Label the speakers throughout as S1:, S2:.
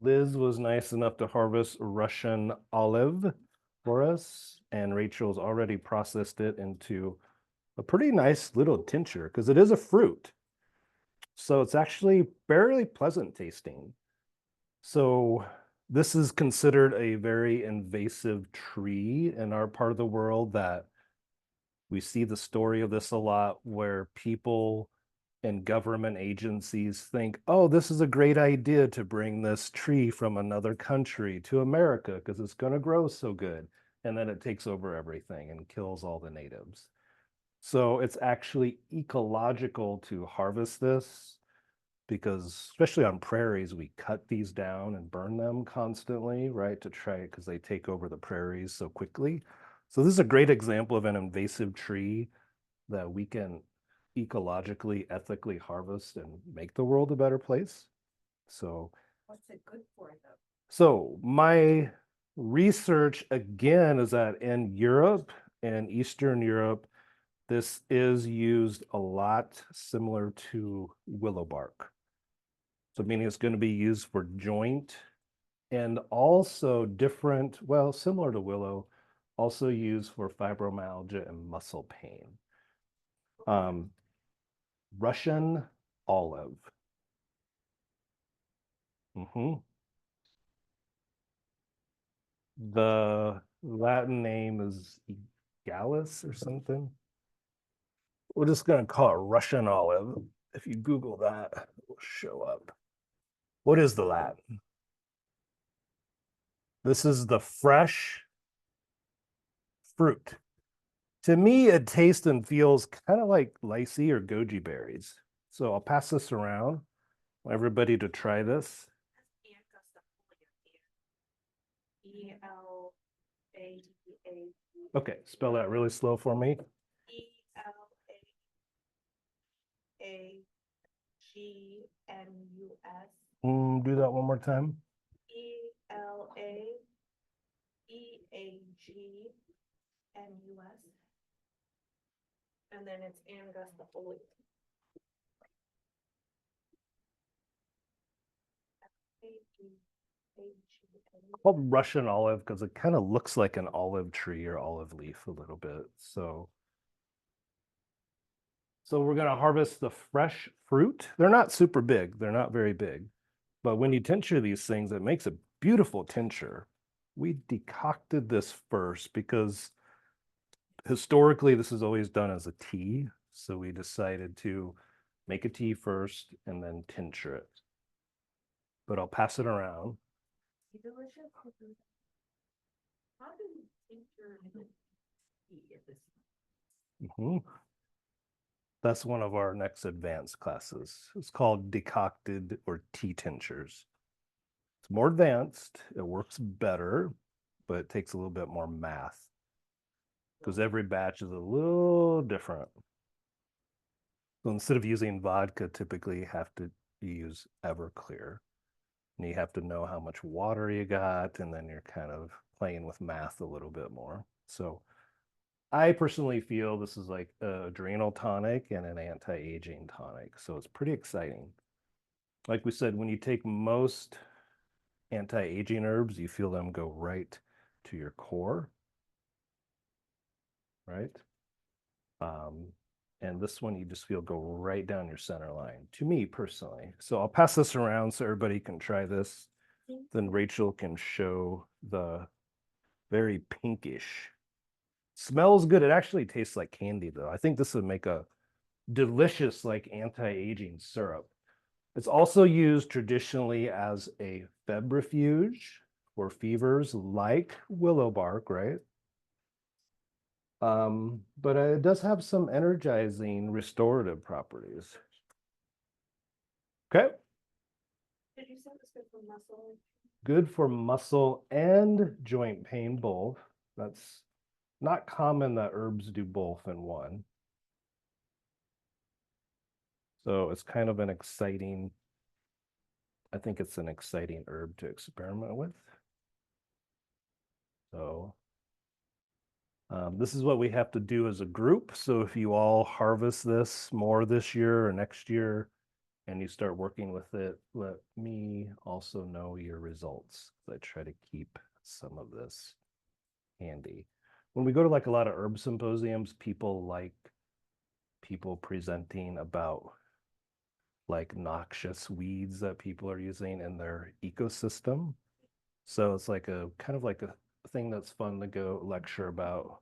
S1: Liz was nice enough to harvest Russian olive for us, and Rachel's already processed it into a pretty nice little tincture because it is a fruit. So it's actually fairly pleasant tasting. So this is considered a very invasive tree in our part of the world that we see the story of this a lot where people and government agencies think, oh, this is a great idea to bring this tree from another country to America because it's going to grow so good. And then it takes over everything and kills all the natives. So it's actually ecological to harvest this because, especially on prairies, we cut these down and burn them constantly, right? To try it because they take over the prairies so quickly. So this is a great example of an invasive tree that we can ecologically, ethically harvest and make the world a better place. So,
S2: what's it good for though?
S1: So my research again is that in Europe and Eastern Europe, this is used a lot similar to willow bark. So meaning it's going to be used for joint and also different, well, similar to willow, also used for fibromyalgia and muscle pain. Um, Russian olive. Mhm. The Latin name is Gallus or something. We're just going to call it Russian olive. If you Google that, it will show up. What is the Latin? This is the fresh fruit. To me, it tastes and feels kind of like lychee or goji berries. So I'll pass this around. Want everybody to try this.
S2: E-L-A-A.
S1: Okay, spell that really slow for me.
S2: E-L-A-A-G-N-U-S.
S1: Do that one more time.
S2: E-L-A-E-A-G-N-U-S. And then it's angustifolia.
S1: Called Russian olive because it kind of looks like an olive tree or olive leaf a little bit. So we're going to harvest the fresh fruit. They're not super big. They're not very big. But when you tincture these things, it makes a beautiful tincture. We decocted this first because historically this is always done as a tea. So we decided to make a tea first and then tincture it. But I'll pass it around.
S2: Delicious. How do you tincture tea at this?
S1: Mhm. That's one of our next advanced classes. It's called decocted or tea tinctures. It's more advanced, it works better, but it takes a little bit more math because every batch is a little different. So instead of using vodka, typically you have to use Everclear. And you have to know how much water you got, and then you're kind of playing with math a little bit more. So I personally feel this is like an adrenal tonic and an anti-aging tonic. So it's pretty exciting. Like we said, when you take most anti-aging herbs, you feel them go right to your core, right? Um, and this one you just feel go right down your center line, to me personally. So I'll pass this around so everybody can try this. Then Rachel can show the very pinkish. Smells good. It actually tastes like candy though. I think this would make a delicious like anti-aging syrup. It's also used traditionally as a febrifuge for fevers like willow bark, right? But it does have some energizing restorative properties. Okay.
S2: Did you say it was good for muscle?
S1: Good for muscle and joint pain both. That's not common that herbs do both in one. So it's kind of an exciting, I think it's an exciting herb to experiment with. So this is what we have to do as a group. So if you all harvest this more this year or next year and you start working with it, let me also also know your results. I try to keep some of this handy. When we go to like a lot of herb symposiums, people like people presenting about like noxious weeds that people are using in their ecosystem. So it's like a kind of like a thing that's fun to go lecture about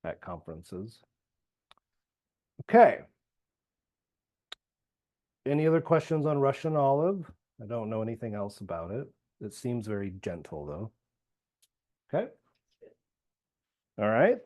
S1: at conferences. Okay. Any other questions on Russian olive? I don't know anything else about it. It seems very gentle though. Okay. All right.